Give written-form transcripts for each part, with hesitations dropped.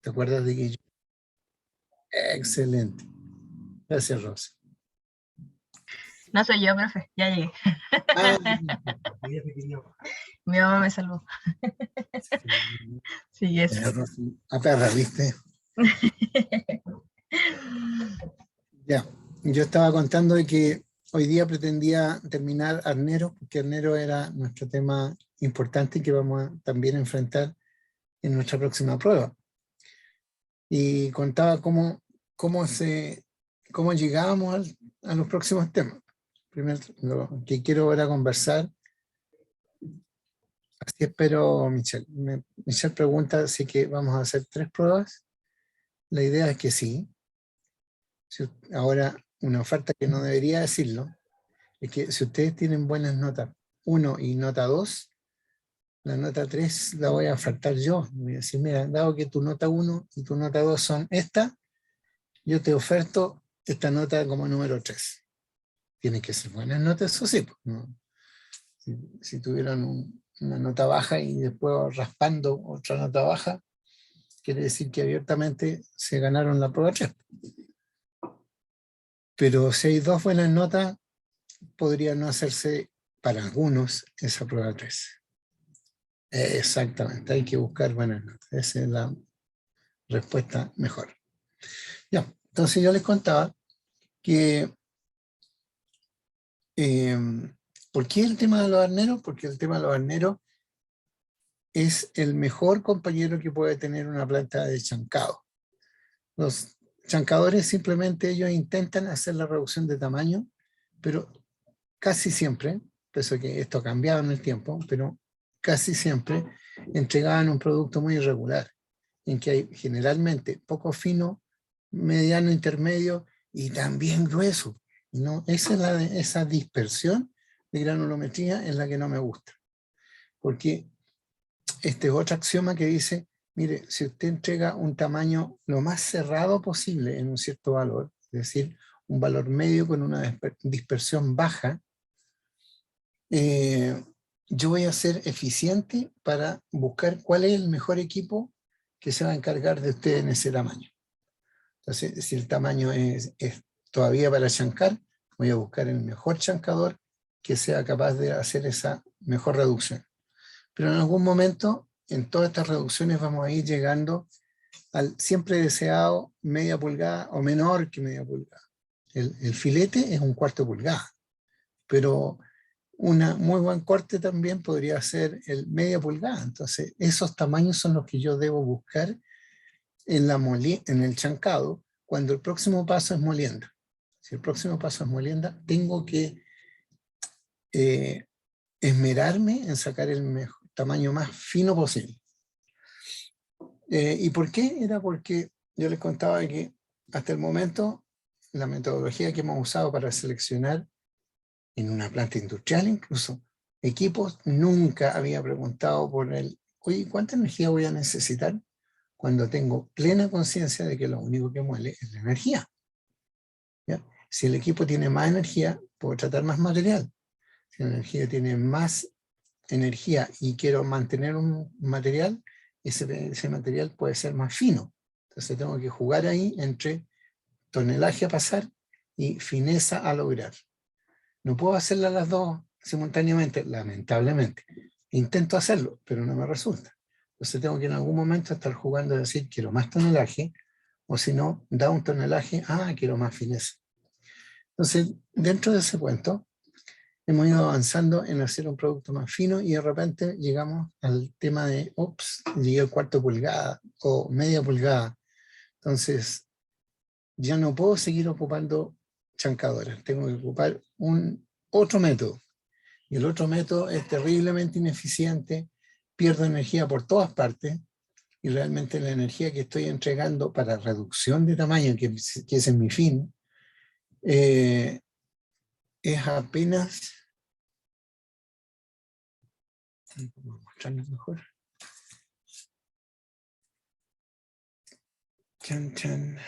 ¿Te acuerdas de Guillo? Excelente. Gracias, Rosa. No soy yo, profe, ya llegué. Ah, Mi mamá me salvó. Sí, eso. a perra, ¿viste? Ya, yo estaba contando de que hoy día pretendía terminar Arnero, porque Arnero era nuestro tema importante que vamos a también enfrentar en nuestra próxima prueba. Y contaba cómo llegábamos a los próximos temas. Primero, lo que quiero ahora conversar, así espero, Michelle. Michelle pregunta si que vamos a hacer 3 pruebas. La idea es que sí. Ahora, una oferta que no debería decirlo, es que si ustedes tienen buenas notas 1 y nota 2, la nota 3 la voy a ofertar yo. Voy a decir, mira, dado que tu nota 1 y tu nota 2 son estas, yo te oferto esta nota como número 3. Tiene que ser buenas notas, eso sí. ¿No? Si tuvieran una nota baja y después raspando otra nota baja, quiere decir que abiertamente se ganaron la prueba 3. Pero si hay 2 buenas notas, podría no hacerse para algunos esa prueba 3. Exactamente, hay que buscar buenas notas. Esa es la respuesta mejor. Ya, entonces yo les contaba que ¿por qué el tema de los arneros? Porque el tema de los arneros es el mejor compañero que puede tener una planta de chancado. Los chancadores simplemente ellos intentan hacer la reducción de tamaño, pero casi siempre, pienso que esto ha cambiado en el tiempo, pero casi siempre entregaban un producto muy irregular, en que hay generalmente poco fino, mediano, intermedio y también grueso. ¿No? Esa dispersión de granulometría es la que no me gusta. Porque este es otro axioma que dice, mire, si usted entrega un tamaño lo más cerrado posible en un cierto valor, es decir, un valor medio con una dispersión baja, yo voy a ser eficiente para buscar cuál es el mejor equipo que se va a encargar de usted en ese tamaño. Entonces, si el tamaño es todavía para chancar, voy a buscar el mejor chancador que sea capaz de hacer esa mejor reducción. Pero en algún momento, en todas estas reducciones vamos a ir llegando al siempre deseado media pulgada o menor que media pulgada. El filete es un cuarto de pulgada, pero una muy buen corte también podría ser el media pulgada. Entonces, esos tamaños son los que yo debo buscar en el chancado cuando el próximo paso es molienda. Si el próximo paso es molienda, tengo que esmerarme en sacar el mejor, tamaño más fino posible. ¿Y por qué? Era porque yo les contaba que hasta el momento la metodología que hemos usado para seleccionar en una planta industrial incluso equipos, nunca había preguntado por oye, ¿cuánta energía voy a necesitar? Cuando tengo plena conciencia de que lo único que muele es la energía. ¿Ya? Si el equipo tiene más energía, puedo tratar más material. Si la energía tiene más energía y quiero mantener un material, ese material puede ser más fino. Entonces tengo que jugar ahí entre tonelaje a pasar y fineza a lograr. No puedo hacerlas las dos simultáneamente, lamentablemente. Intento hacerlo, pero no me resulta. Entonces tengo que en algún momento estar jugando a decir quiero más tonelaje, o si no, da un tonelaje, quiero más fineza. Entonces, dentro de ese cuento, hemos ido avanzando en hacer un producto más fino y de repente llegamos al tema de, llegué al cuarto pulgada o media pulgada. Entonces, ya no puedo seguir ocupando chancadoras, tengo que ocupar otro método. Y el otro método es terriblemente ineficiente, pierdo energía por todas partes y realmente la energía que estoy entregando para reducción de tamaño, que ese es mi fin, es apenas... Voy a mostrarles mejor. Chan, chan.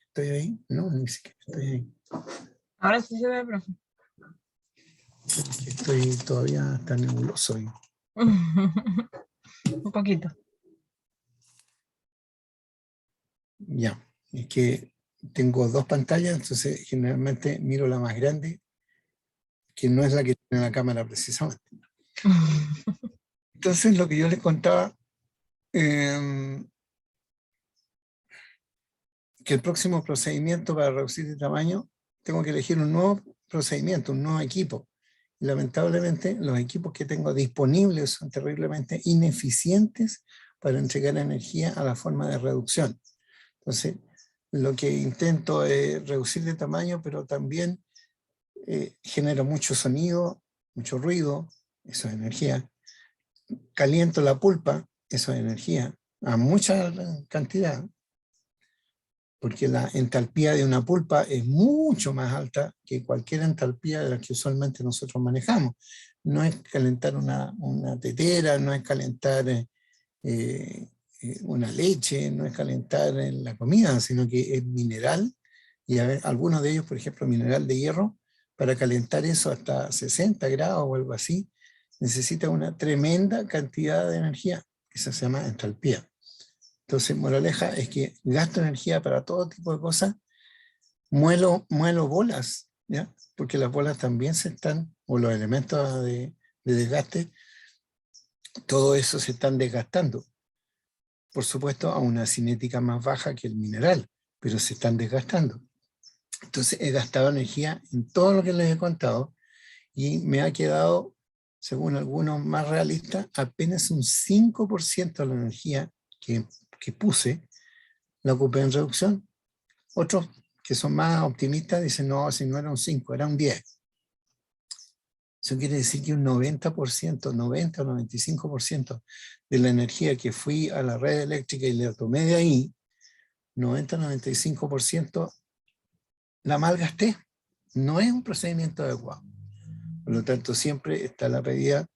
¿Estoy ahí? No, ni siquiera estoy ahí. Ahora sí se ve, profe. Estoy todavía tan nebuloso hoy. Un poquito. Ya, es que tengo dos pantallas, entonces generalmente miro la más grande, que no es la que tiene la cámara precisamente. Entonces lo que yo les contaba, que el próximo procedimiento para reducir de tamaño, tengo que elegir un nuevo procedimiento, un nuevo equipo. Y lamentablemente los equipos que tengo disponibles son terriblemente ineficientes para entregar energía a la forma de reducción. Entonces, lo que intento es reducir de tamaño, pero también genero mucho sonido, mucho ruido, eso es energía. Caliento la pulpa, eso es energía, a mucha cantidad, porque la entalpía de una pulpa es mucho más alta que cualquier entalpía de la que usualmente nosotros manejamos. No es calentar una tetera, no es calentar una leche, no es calentar la comida, sino que es mineral, y algunos de ellos, por ejemplo, mineral de hierro, para calentar eso hasta 60 grados o algo así, necesita una tremenda cantidad de energía, eso se llama entalpía. Entonces, moraleja es que gasto energía para todo tipo de cosas, muelo bolas, ¿ya? Porque las bolas también se están, o los elementos de desgaste, todo eso se están desgastando. Por supuesto, a una cinética más baja que el mineral, pero se están desgastando. Entonces, he gastado energía en todo lo que les he contado y me ha quedado, según algunos más realistas, apenas un 5% de la energía que puse la ocupé en reducción. Otros que son más optimistas dicen, no, si no era un 5, era un 10. Eso quiere decir que un 90%, 90 o 95% de la energía que fui a la red eléctrica y la tomé de ahí, 90-95% la malgasté. No es un procedimiento adecuado. Por lo tanto, siempre está la pedida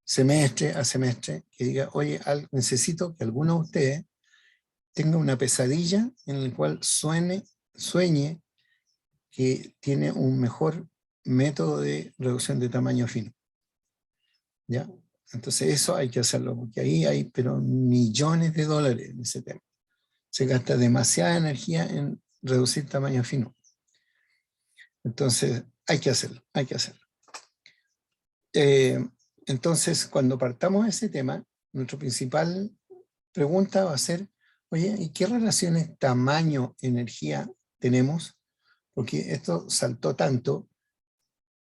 semestre a semestre que diga, oye, necesito que alguno de ustedes tenga una pesadilla en la cual sueñe que tiene un mejor método de reducción de tamaño fino. ¿Ya? Entonces eso hay que hacerlo, porque ahí hay pero millones de dólares en ese tema. Se gasta demasiada energía en reducir tamaño fino. Entonces hay que hacerlo, hay que hacerlo. Entonces, cuando partamos de ese tema, nuestra principal pregunta va a ser, oye, ¿y qué relaciones tamaño-energía tenemos? Porque esto saltó tanto,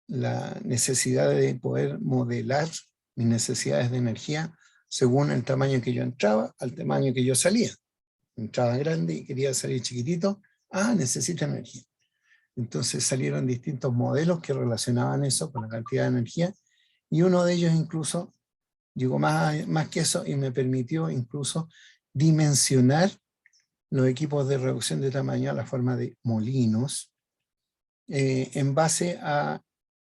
la necesidad de poder modelar mis necesidades de energía según el tamaño que yo entraba al tamaño que yo salía. Entraba grande y quería salir chiquitito, necesita energía. Entonces salieron distintos modelos que relacionaban eso con la cantidad de energía, y uno de ellos incluso llegó más que eso y me permitió incluso dimensionar los equipos de reducción de tamaño a la forma de molinos, en base a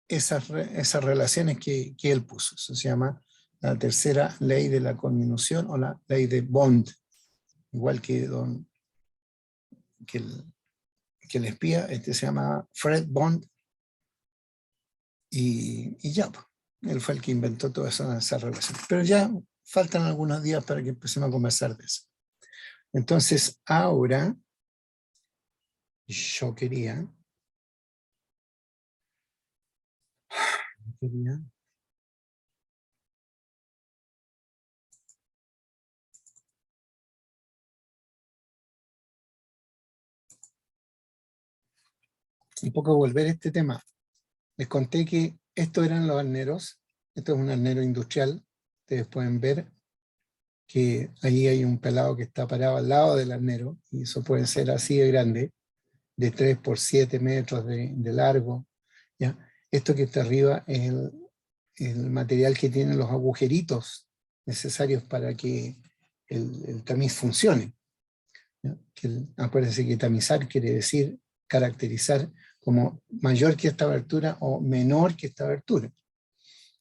esas relaciones que él puso. Eso se llama la tercera ley de la conminución o la ley de Bond, igual que el espía, este se llama Fred Bond, y ya, él fue el que inventó todas esas relaciones. Pero ya faltan algunos días para que empecemos a conversar de eso. Entonces, ahora yo quería un poco volver a este tema. Les conté que estos eran los arneros. Esto es un arnero industrial. Ustedes pueden ver que ahí hay un pelado que está parado al lado del arnero, y eso puede ser así de grande, de 3 por 7 metros de largo. ¿Ya? Esto que está arriba es el material que tiene los agujeritos necesarios para que el tamiz funcione. ¿Ya? Acuérdense que tamizar quiere decir caracterizar como mayor que esta abertura o menor que esta abertura.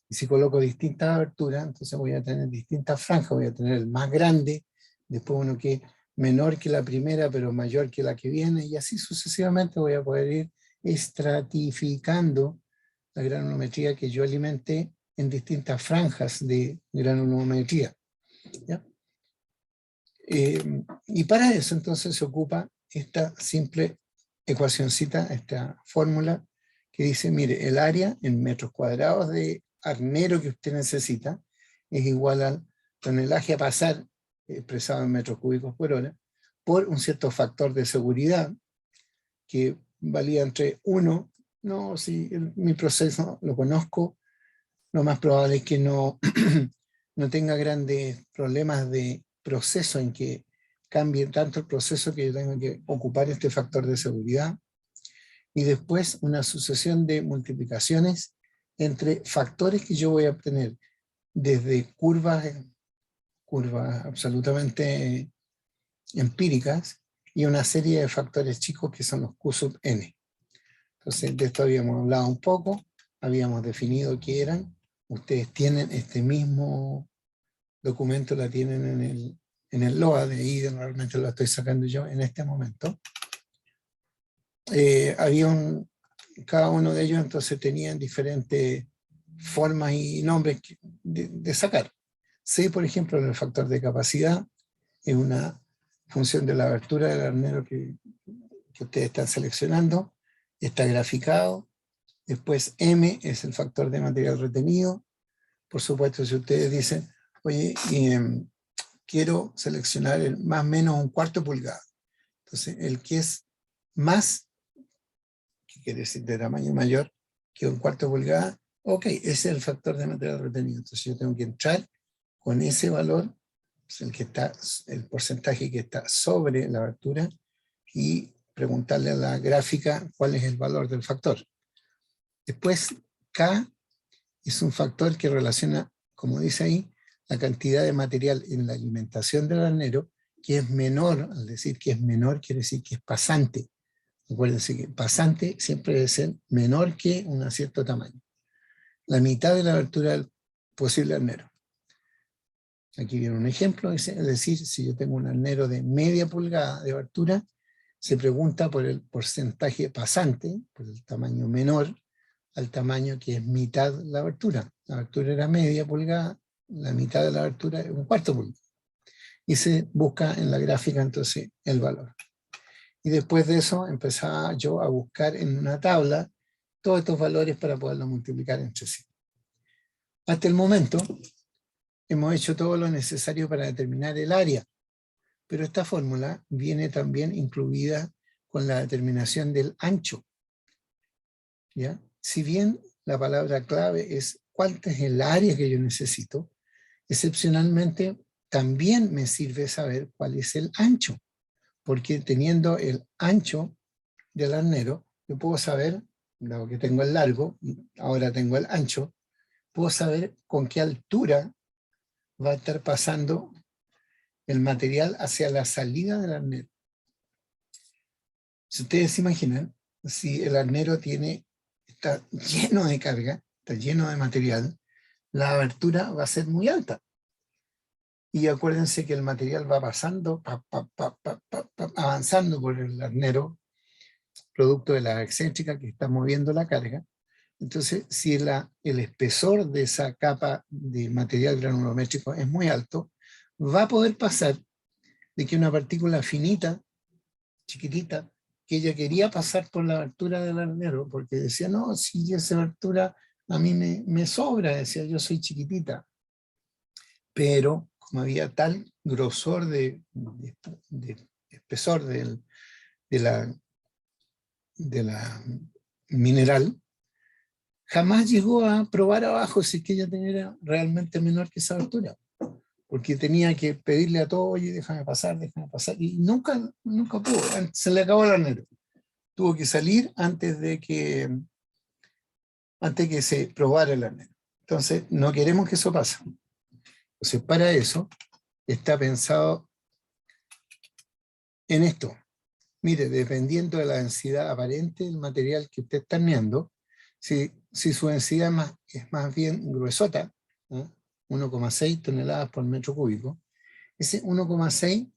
Y si coloco distintas aberturas, entonces voy a tener distintas franjas, voy a tener el más grande, después uno que es menor que la primera, pero mayor que la que viene, y así sucesivamente voy a poder ir estratificando la granulometría que yo alimenté en distintas franjas de granulometría, ¿ya? Y para eso entonces se ocupa esta simple ecuacioncita, esta fórmula que dice, mire, el área en metros cuadrados de arnero que usted necesita es igual al tonelaje a pasar, expresado en metros cúbicos por hora, por un cierto factor de seguridad que valía entre 1, no, si mi proceso lo conozco, lo más probable es que no, no tenga grandes problemas de proceso en que cambie tanto el proceso que yo tengo que ocupar este factor de seguridad. Y después una sucesión de multiplicaciones entre factores que yo voy a obtener desde curvas absolutamente empíricas y una serie de factores chicos que son los Q sub n. Entonces de esto habíamos hablado un poco, habíamos definido qué eran. Ustedes tienen este mismo documento, la tienen en el LOA, de ahí normalmente lo estoy sacando yo en este momento. Cada uno de ellos entonces tenían diferentes formas y nombres de sacar. C, por ejemplo, el factor de capacidad, es una función de la abertura del arnero que ustedes están seleccionando, está graficado. Después M es el factor de material retenido. Por supuesto, si ustedes dicen, oye, quiero seleccionar el más o menos 1/4 pulgada. Entonces, el que es más, que quiere decir de tamaño mayor que 1/4 pulgada, ok, ese es el factor de material retenido. Entonces yo tengo que entrar con ese valor, el porcentaje que está sobre la abertura, y preguntarle a la gráfica cuál es el valor del factor. Después, K es un factor que relaciona, como dice ahí, la cantidad de material en la alimentación del arnero, que es menor. Al decir que es menor, quiere decir que es pasante. Acuérdense que pasante siempre debe ser menor que un cierto tamaño. La mitad de la abertura del posible arnero. Aquí viene un ejemplo, es decir, si yo tengo un arnero de media pulgada de abertura, se pregunta por el porcentaje pasante, por el tamaño menor, al tamaño que es mitad de la abertura. La abertura era media pulgada, la mitad de la abertura es 1/4 pulgada. Y se busca en la gráfica entonces el valor. Y después de eso empezaba yo a buscar en una tabla todos estos valores para poderlos multiplicar entre sí. Hasta el momento hemos hecho todo lo necesario para determinar el área, pero esta fórmula viene también incluida con la determinación del ancho, ¿ya? Si bien la palabra clave es cuál es el área que yo necesito, excepcionalmente también me sirve saber cuál es el ancho, porque teniendo el ancho del arnero, yo puedo saber, dado que tengo el largo, ahora tengo el ancho, puedo saber con qué altura va a estar pasando el material hacia la salida del arnero. Si ustedes se imaginan, si el arnero está lleno de carga, está lleno de material, la abertura va a ser muy alta. Y acuérdense que el material va pasando, avanzando por el arnero, producto de la excéntrica que está moviendo la carga. Entonces, si el espesor de esa capa de material granulométrico es muy alto, va a poder pasar de que una partícula finita, chiquitita, que ella quería pasar por la abertura del arnero, porque decía, no, si esa abertura a mí me sobra, decía, yo soy chiquitita. Pero como había tal grosor de espesor de la mineral, jamás llegó a probar abajo si es que ella era realmente menor que esa abertura, porque tenía que pedirle a todo, oye, déjame pasar, y nunca pudo, se le acabó el arnero. Tuvo que salir antes de que se probara el arnero. Entonces, no queremos que eso pase. Entonces, para eso está pensado en esto. Mire, dependiendo de la densidad aparente del material que usted está arneando, si su densidad es más bien gruesota, ¿eh? 1,6 toneladas por metro cúbico, ese 1,6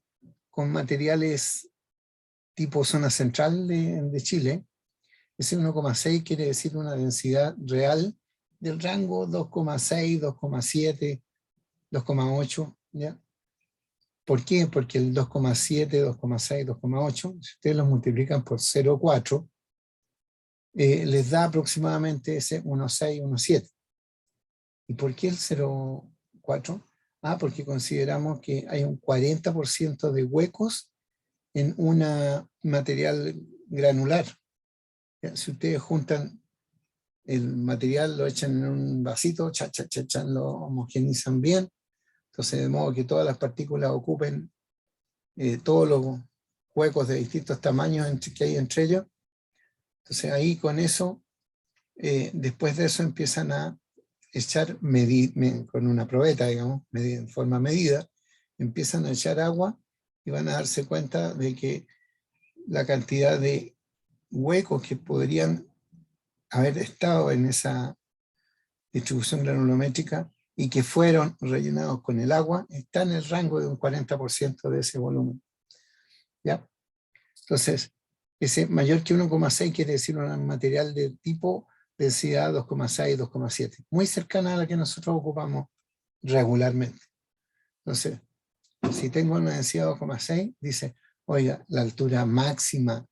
con materiales tipo zona central de Chile, ese 1,6 quiere decir una densidad real del rango 2,6, 2,7, 2,8, ¿ya? ¿Por qué? Porque el 2,7, 2,6, 2,8, si ustedes los multiplican por 0,4, les da aproximadamente ese 1,6, 1,7. ¿Y por qué el 0,4? Porque consideramos que hay un 40% de huecos en un material granular. Si ustedes juntan el material, lo echan en un vasito, lo homogenizan bien, entonces de modo que todas las partículas ocupen todos los huecos de distintos tamaños que hay entre ellos. Entonces ahí con eso, después de eso empiezan a echar, con una probeta, digamos, en forma medida, empiezan a echar agua y van a darse cuenta de que la cantidad de huecos que podrían haber estado en esa distribución granulométrica y que fueron rellenados con el agua, está en el rango de un 40% de ese volumen. ¿Ya? Entonces, ese mayor que 1,6 quiere decir un material de tipo densidad 2,6, 2,7, muy cercana a la que nosotros ocupamos regularmente. Entonces, si tengo una densidad 2,6, dice, oiga, la altura máxima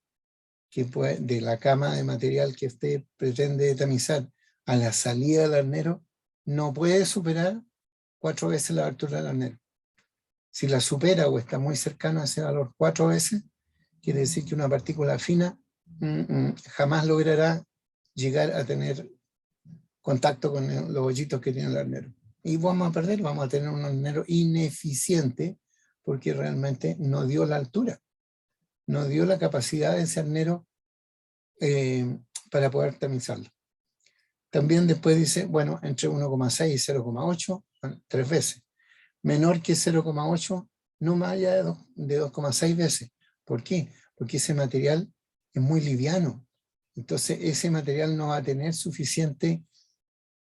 de la cama de material que usted pretende tamizar a la salida del arnero no puede superar 4 veces la altura del arnero. Si la supera o está muy cercana a ese valor 4 veces, quiere decir que una partícula fina jamás logrará llegar a tener contacto con los hoyitos que tiene el arnero. Y vamos a tener un arnero ineficiente porque realmente no dio la altura, no dio la capacidad de ese arnero para poder tamizarlo. También después dice, bueno, entre 1,6 y 0,8, 3 veces. Menor que 0,8, no más allá de 2,6 veces. ¿Por qué? Porque ese material es muy liviano. Entonces ese material no va a tener suficiente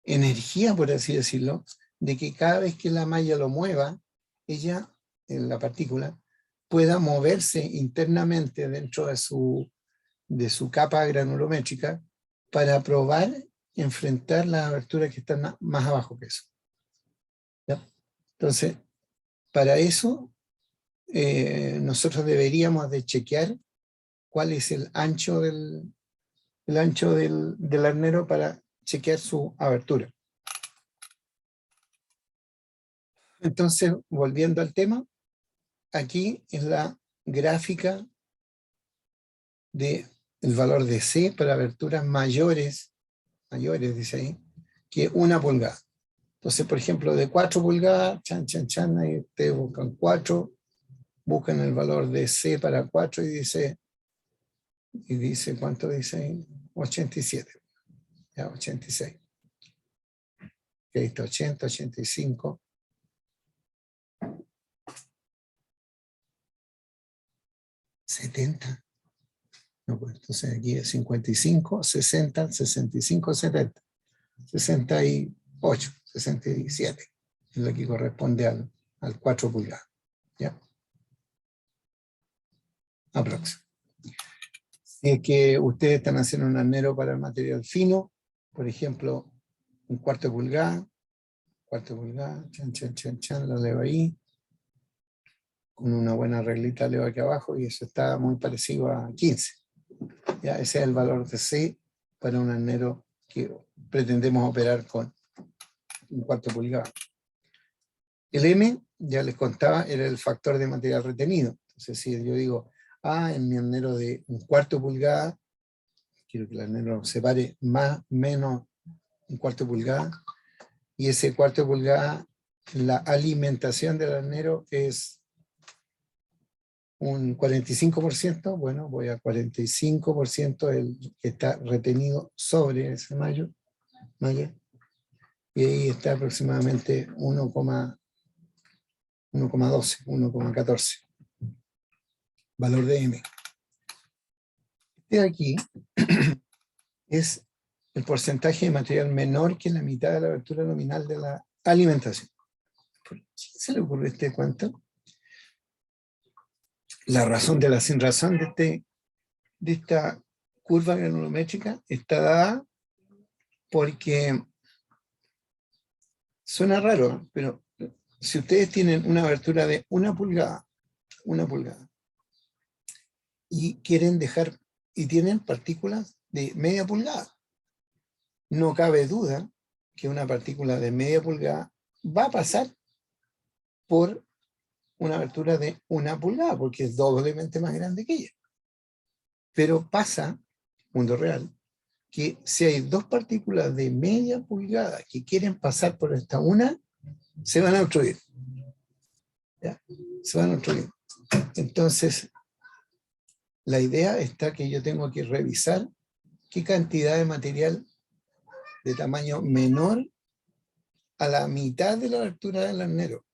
energía, por así decirlo, de que cada vez que la malla lo mueva, ella, en la partícula, pueda moverse internamente dentro de su capa granulométrica para probar enfrentar las aberturas que están más abajo que eso. ¿Ya? Entonces, para eso, nosotros deberíamos de chequear cuál es el ancho del arnero para chequear su abertura. Entonces, volviendo al tema, aquí es la gráfica del valor de C para aberturas mayores, dice ahí, que 1 pulgada. Entonces, por ejemplo, de 4 pulgadas, ahí ustedes buscan 4, buscan el valor de C para 4 y dice, ¿cuánto dice ahí? 87. Ya, 86. Ahí está 80, 85. 70. No, pues entonces aquí es 55, 60, 65, 70. 68, 67. Es lo que corresponde al 4 pulgadas. ¿Ya? Aproximadamente. Si es que ustedes están haciendo un arnero para el material fino, por ejemplo, un cuarto de pulgada, lo leo ahí, con una buena reglita leo aquí abajo, y eso está muy parecido a 15. ¿Ya? Ese es el valor de C para un arnero que pretendemos operar con un cuarto de pulgada. El M, ya les contaba, era el factor de material retenido. Entonces, si yo digo, en mi arnero de un cuarto de pulgada, quiero que el arnero separe más, menos un cuarto de pulgada, y ese cuarto de pulgada, la alimentación del arnero es un 45%, bueno, voy a 45% el que está retenido sobre ese malla, y ahí está aproximadamente 1,12, 1,14, valor de M. Este de aquí es el porcentaje de material menor que la mitad de la abertura nominal de la alimentación. ¿Por qué se le ocurre este cuento? La razón de la sin razón de esta curva granulométrica está dada porque Suena raro, pero si ustedes tienen una abertura de 1 pulgada, y quieren dejar, y tienen partículas de media pulgada, no cabe duda que una partícula de media pulgada va a pasar por una abertura de 1 pulgada, porque es doblemente más grande que ella. Pero pasa, mundo real, que si hay 2 partículas de media pulgada que quieren pasar por esta una, se van a obstruir. ¿Ya? Se van a obstruir. Entonces, la idea está que yo tengo que revisar qué cantidad de material de tamaño menor a la mitad de la abertura del arnero.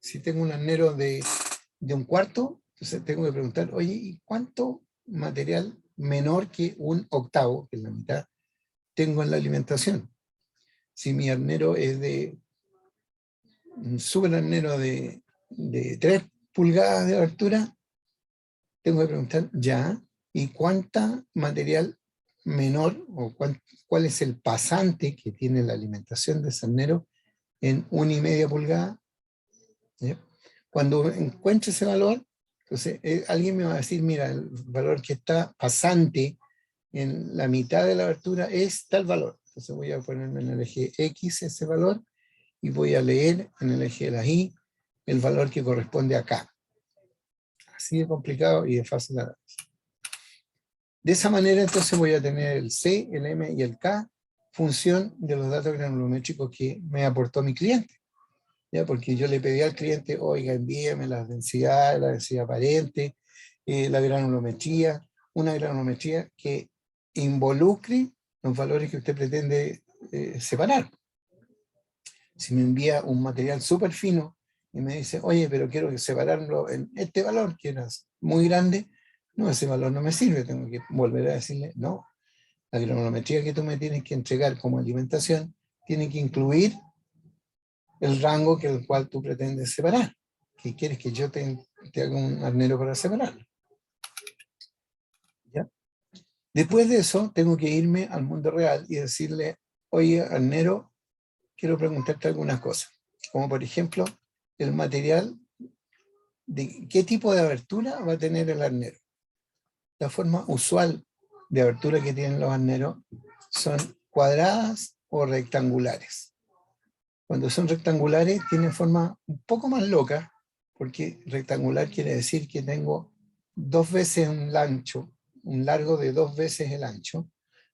Si tengo un arnero de 1/4, entonces tengo que preguntar, oye, ¿y cuánto material menor que 1/8, que es la mitad, tengo en la alimentación? Si mi arnero es de un super arnero de 3 pulgadas de abertura, tengo que preguntar ya, ¿y cuánta material menor o cuál es el pasante que tiene la alimentación de ese arnero en 1,5 pulgadas? ¿Ya? Cuando encuentre ese valor, entonces alguien me va a decir, mira, el valor que está pasante en la mitad de la abertura es tal valor. Entonces voy a ponerme en el eje X ese valor y voy a leer en el eje de la Y el valor que corresponde acá. Así de complicado y de fácil análisis. De esa manera entonces voy a tener el C, el M y el K, función de los datos granulométricos que me aportó mi cliente. ¿Ya? Porque yo le pedí al cliente, oiga, envíeme las densidades, la densidad aparente, la granulometría, una granulometría que involucre los valores que usted pretende separar. Si me envía un material súper fino y me dice, oye, pero quiero separarlo en este valor, que era muy grande, no, ese valor no me sirve, tengo que volver a decirle, no, la granulometría que tú me tienes que entregar como alimentación tiene que incluir el rango que el cual tú pretendes separar, que quieres que yo te haga un arnero para separarlo. ¿Ya? Después de eso, tengo que irme al mundo real y decirle, oye, arnero, quiero preguntarte algunas cosas, como por ejemplo, el material, de qué tipo de abertura va a tener el arnero. La forma usual de abertura que tienen los arneros son cuadradas o rectangulares. Cuando son rectangulares tienen forma un poco más loca, porque rectangular quiere decir que tengo 2 veces un largo de 2 veces el ancho.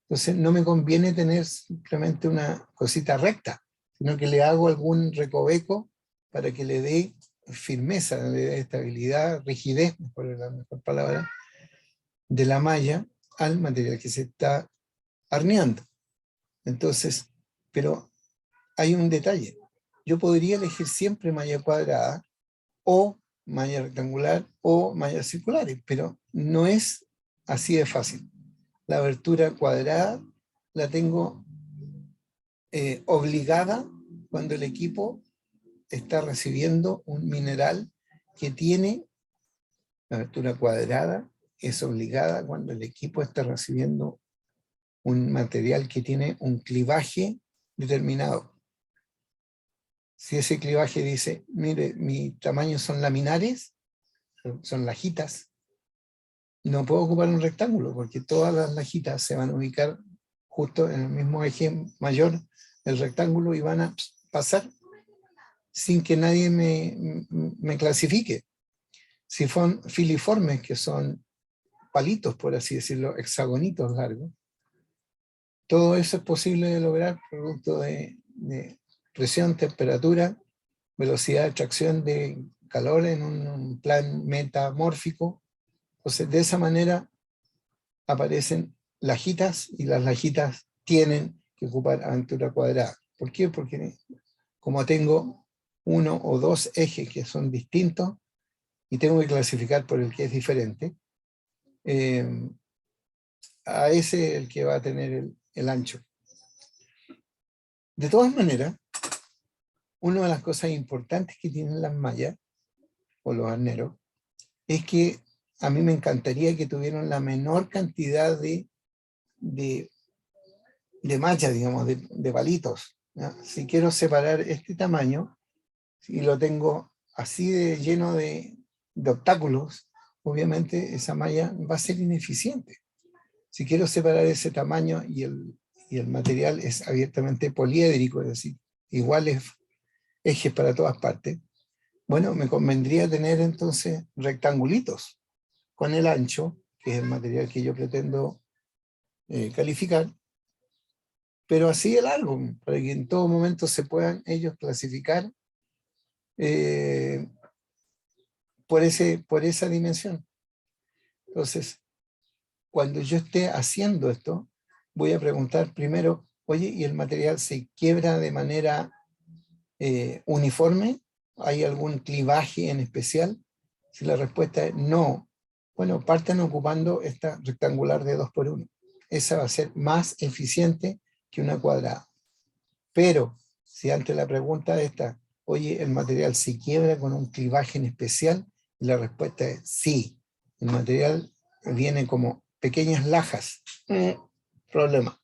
Entonces no me conviene tener simplemente una cosita recta, sino que le hago algún recoveco para que le dé firmeza, le dé estabilidad, rigidez, mejor es la mejor palabra, de la malla al material que se está arneando. Entonces, pero hay un detalle. Yo podría elegir siempre malla cuadrada o malla rectangular o mallas circulares, pero no es así de fácil. La abertura cuadrada la tengo obligada cuando el equipo está recibiendo un mineral que tiene la abertura cuadrada, es obligada cuando el equipo está recibiendo un material que tiene un clivaje determinado. Si ese clivaje dice, mire, mi tamaño son laminares, son lajitas, no puedo ocupar un rectángulo porque todas las lajitas se van a ubicar justo en el mismo eje mayor del rectángulo y van a pasar sin que nadie me clasifique. Si son filiformes, que son palitos, por así decirlo, hexagonitos largos, todo eso es posible de lograr producto de presión, temperatura, velocidad de tracción de calor en un plan metamórfico. Entonces, de esa manera aparecen lajitas y las lajitas tienen que ocupar abertura cuadrada. ¿Por qué? Porque como tengo 1 o 2 ejes que son distintos y tengo que clasificar por el que es diferente, a ese el que va a tener el ancho. De todas maneras, una de las cosas importantes que tienen las mallas o los arneros es que a mí me encantaría que tuvieran la menor cantidad de mallas, digamos, de palitos. ¿ya? Si quiero separar este tamaño y lo tengo así de lleno de obstáculos, obviamente esa malla va a ser ineficiente. Si quiero separar ese tamaño y el material es abiertamente poliédrico, es decir, iguales ejes para todas partes, bueno, me convendría tener entonces rectangulitos con el ancho, que es el material que yo pretendo calificar, pero así de largo, para que en todo momento se puedan ellos clasificar por esa dimensión. Entonces, cuando yo esté haciendo esto, voy a preguntar primero, oye, ¿y el material se quiebra de manera uniforme? ¿Hay algún clivaje en especial? Si la respuesta es no, bueno, partan ocupando esta rectangular de 2x1. Esa va a ser más eficiente que una cuadrada. Pero, si ante la pregunta esta, oye, ¿el material se quiebra con un clivaje en especial? Y la respuesta es sí. El material viene como pequeñas lajas. Problema.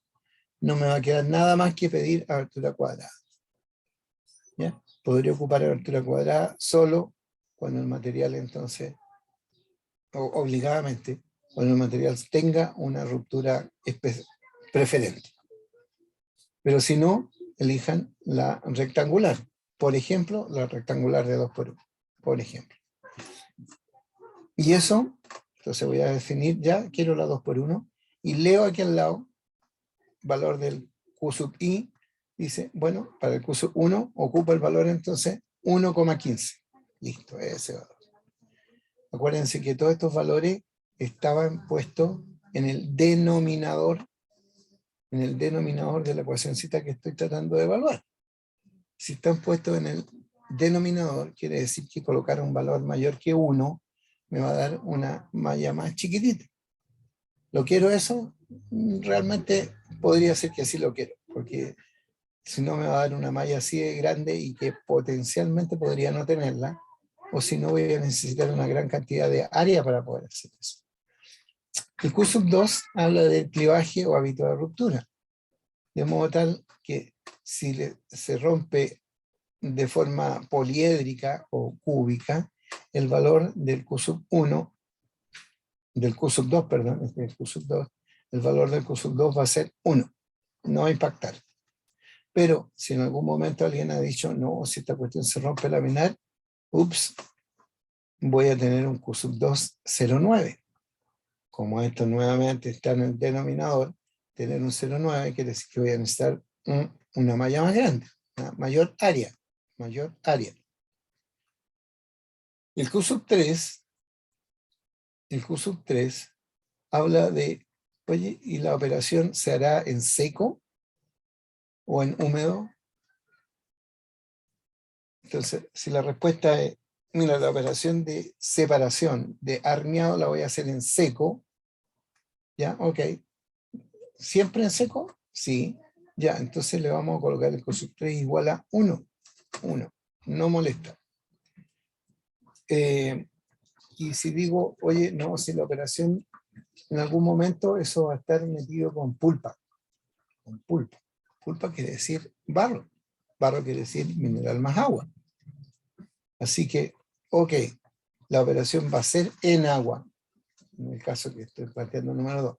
No me va a quedar nada más que pedir abertura cuadrada. ¿Ya? Podría ocupar abertura cuadrada solo cuando el material entonces, obligadamente, cuando el material tenga una ruptura preferente. Pero si no, elijan la rectangular. Por ejemplo, la rectangular de 2x1. Por ejemplo. Y eso, entonces voy a definir ya, quiero la 2x1, y leo aquí al lado, valor del Q sub I, dice, bueno, para el Q sub 1 ocupa el valor entonces 1,15. Listo, ese valor. Acuérdense que todos estos valores estaban puestos en el denominador de la ecuacióncita que estoy tratando de evaluar. Si están puestos en el denominador, quiere decir que colocar un valor mayor que 1 me va a dar una malla más chiquitita. ¿Lo quiero eso? Realmente podría ser que sí lo quiero, porque si no me va a dar una malla así de grande y que potencialmente podría no tenerla, o si no voy a necesitar una gran cantidad de área para poder hacer eso. El Q sub 2 habla de clivaje o hábito de ruptura, de modo tal que si se rompe de forma poliédrica o cúbica, el valor del Q sub 1, del Q sub 2, perdón, el Q sub 2, el valor del Q sub 2 va a ser 1, no va a impactar. Pero si en algún momento alguien ha dicho, no, si esta cuestión se rompe laminar, ups, voy a tener un Q sub 2 0,9. Como esto nuevamente está en el denominador, tener un 0,9 quiere decir que voy a necesitar una malla más grande, una mayor área. El Q sub 3 habla de, oye, ¿y la operación se hará en seco o en húmedo? Entonces, si la respuesta es, mira, la operación de separación de armeado la voy a hacer en seco, ¿ya? Ok. ¿Siempre en seco? Sí. Ya, entonces le vamos a colocar el Q sub 3 igual a 1. 1. No molesta. Y si digo, oye, no, si la operación en algún momento eso va a estar metido con pulpa. Con pulpa. Pulpa quiere decir barro. Barro quiere decir mineral más agua. Así que, ok, la operación va a ser en agua, en el caso que estoy planteando número 2.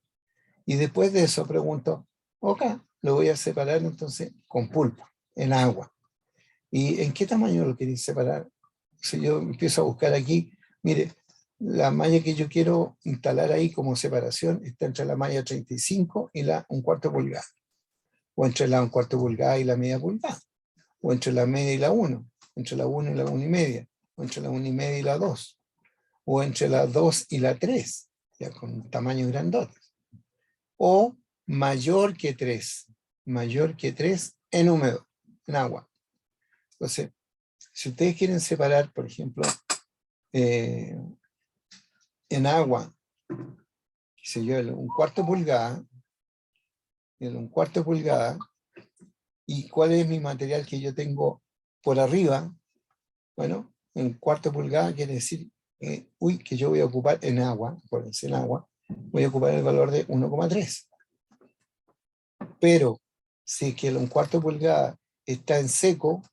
Y después de eso pregunto, ok, lo voy a separar entonces con pulpa, en agua. ¿Y en qué tamaño lo queréis separar? Si yo empiezo a buscar aquí, mire, la malla que yo quiero instalar ahí como separación está entre la malla 35 y la 1/4 pulgada. O entre la 1/4 pulgada y la media pulgada. O entre la media y la 1. Entre la 1 y la 1,5. O entre la 1,5 y la 2. O entre la 2 y la 3, ya con tamaños grandotes. O mayor que 3 en húmedo, en agua. Entonces, si ustedes quieren separar, por ejemplo, en agua, qué sé yo, el 1/4 pulgada, ¿y cuál es mi material que yo tengo por arriba? Bueno, en 1/4 pulgada quiere decir, que yo voy a ocupar en agua, acuérdense, en agua, voy a ocupar el valor de 1,3. Pero si es que el 1/4 pulgada está en seco,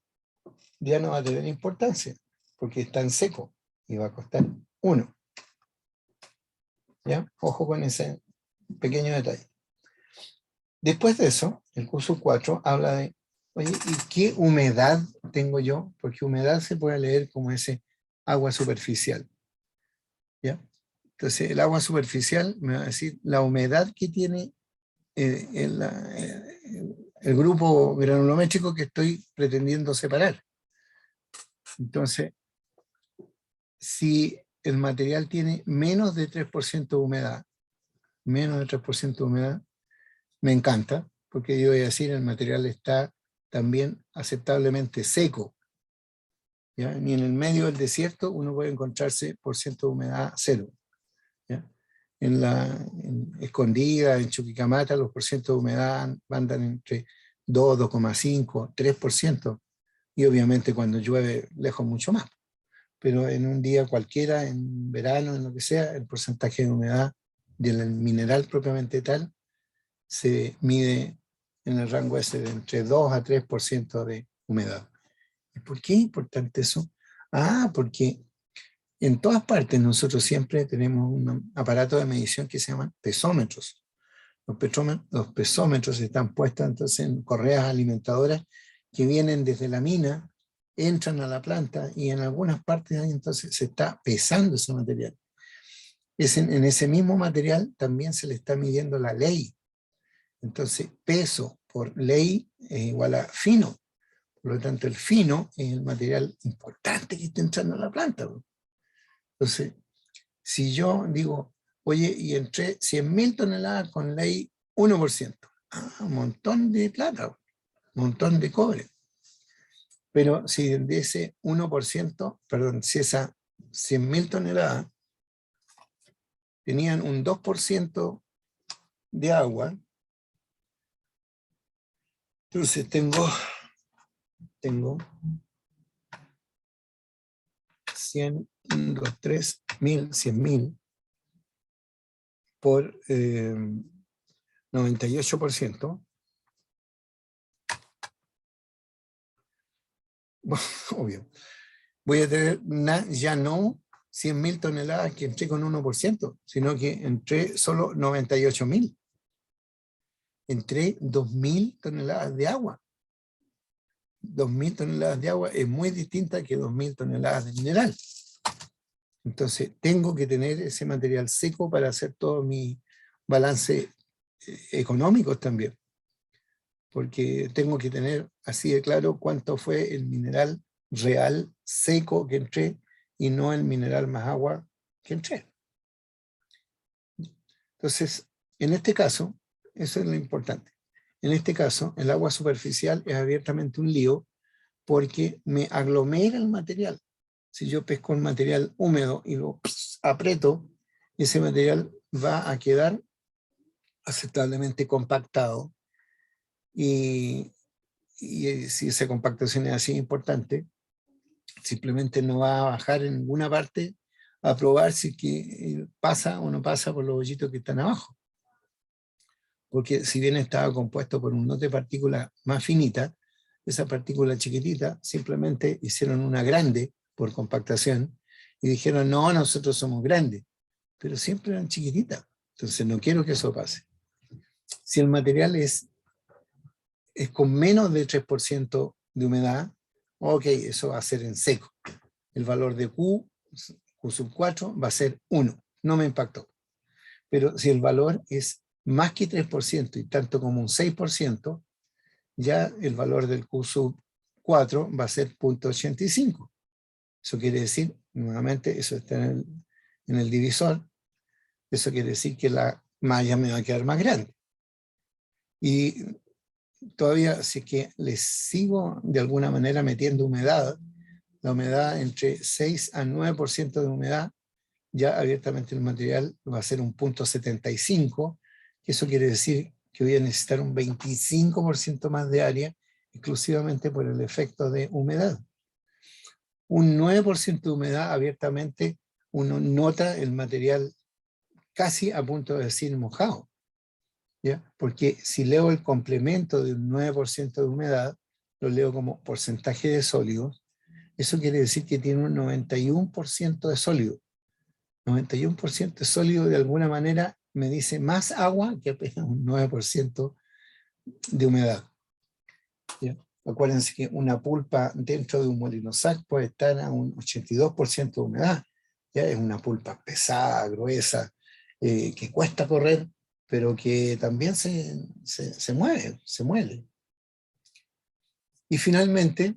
ya no va a tener importancia, porque está en seco y va a costar 1. ¿Ya? Ojo con ese pequeño detalle. Después de eso, el curso 4 habla de, oye, ¿y qué humedad tengo yo? Porque humedad se puede leer como ese agua superficial. ¿Ya? Entonces, el agua superficial me va a decir la humedad que tiene el grupo granulométrico que estoy pretendiendo separar. Entonces, si el material tiene menos de 3% de humedad, menos de 3% de humedad, me encanta, porque yo voy a decir el material está también aceptablemente seco. ¿Ya? Ni en el medio del desierto uno puede encontrarse por ciento de humedad 0. ¿Ya? En Escondida, en Chuquicamata, los porcientos de humedad andan entre 2, 2,5, 3%, y obviamente cuando llueve lejos mucho más. Pero en un día cualquiera, en verano, en lo que sea, el porcentaje de humedad del mineral propiamente tal se mide en el rango ese de entre 2 a 3% de humedad. ¿Y por qué es importante eso? Porque en todas partes nosotros siempre tenemos un aparato de medición que se llaman pesómetros. Los pesómetros están puestos entonces en correas alimentadoras que vienen desde la mina, entran a la planta y en algunas partes ahí entonces se está pesando ese material. En ese mismo material también se le está midiendo la ley. Entonces, peso por ley es igual a fino. Por lo tanto, el fino es el material importante que está entrando a la planta. Entonces, si yo digo, oye, y entré 100.000 toneladas con ley 1%, un montón de plata, un montón de cobre. Pero si de ese 1%, perdón, si esas 100.000 toneladas tenían un 2% de agua, entonces tengo 100, 2, 3, 1000, 100.000 por 98%. Bueno, obvio. Voy a tener ya no 100.000 toneladas que entré con 1%, sino que entré solo 98.000. Entré 2.000 toneladas de agua. 2.000 toneladas de agua es muy distinta que 2.000 toneladas de mineral. Entonces, tengo que tener ese material seco para hacer todo mi balance económico también. Porque tengo que tener así de claro cuánto fue el mineral real seco que entré y no el mineral más agua que entré. Entonces, en este caso, eso es lo importante. En este caso, el agua superficial es abiertamente un lío porque me aglomera el material. Si yo pesco un material húmedo y lo aprieto, ese material va a quedar aceptablemente compactado. Y si esa compactación es así importante, simplemente no va a bajar en ninguna parte a probar si que pasa o no pasa por los hoyitos que están abajo. Porque si bien estaba compuesto por un lote de partículas más finita, esa partícula chiquitita simplemente hicieron una grande por compactación y dijeron, no, nosotros somos grandes, pero siempre eran chiquititas. Entonces no quiero que eso pase. Si el material es con menos de 3% de humedad, ok, eso va a ser en seco. El valor de Q sub 4 va a ser 1, no me impactó. Pero si el valor es más que 3% y tanto como un 6%, ya el valor del Q sub 4 va a ser 0.85. Eso quiere decir, nuevamente, eso está en el divisor, eso quiere decir que la malla me va a quedar más grande. Y todavía, si es que les sigo de alguna manera metiendo humedad, la humedad entre 6 a 9% de humedad, ya abiertamente el material va a ser un 0.75, que eso quiere decir que voy a necesitar un 25% más de área exclusivamente por el efecto de humedad. Un 9% de humedad abiertamente uno nota el material casi a punto de decir mojado. ¿Ya? Porque si leo el complemento de un 9% de humedad, lo leo como porcentaje de sólidos, eso quiere decir que tiene un 91% de sólido. 91% de sólido de alguna manera me dice más agua que apenas un 9% de humedad. ¿Ya? Acuérdense que una pulpa dentro de un molinosac puede estar a un 82% de humedad. Ya es una pulpa pesada, gruesa, que cuesta correr, pero que también se mueve, se mueve. Y finalmente,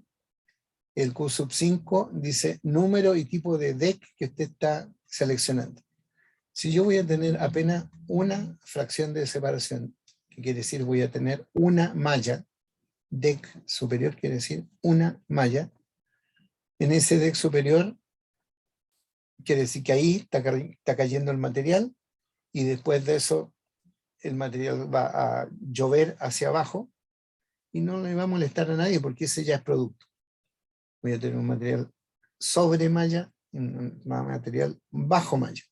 el Q5 dice número y tipo de deck que usted está seleccionando. Si yo voy a tener apenas una fracción de separación, que quiere decir voy a tener una malla, deck superior quiere decir una malla, en ese deck superior quiere decir que ahí está cayendo el material y después de eso el material va a llover hacia abajo y no le va a molestar a nadie porque ese ya es producto. Voy a tener un material sobre malla y un material bajo malla.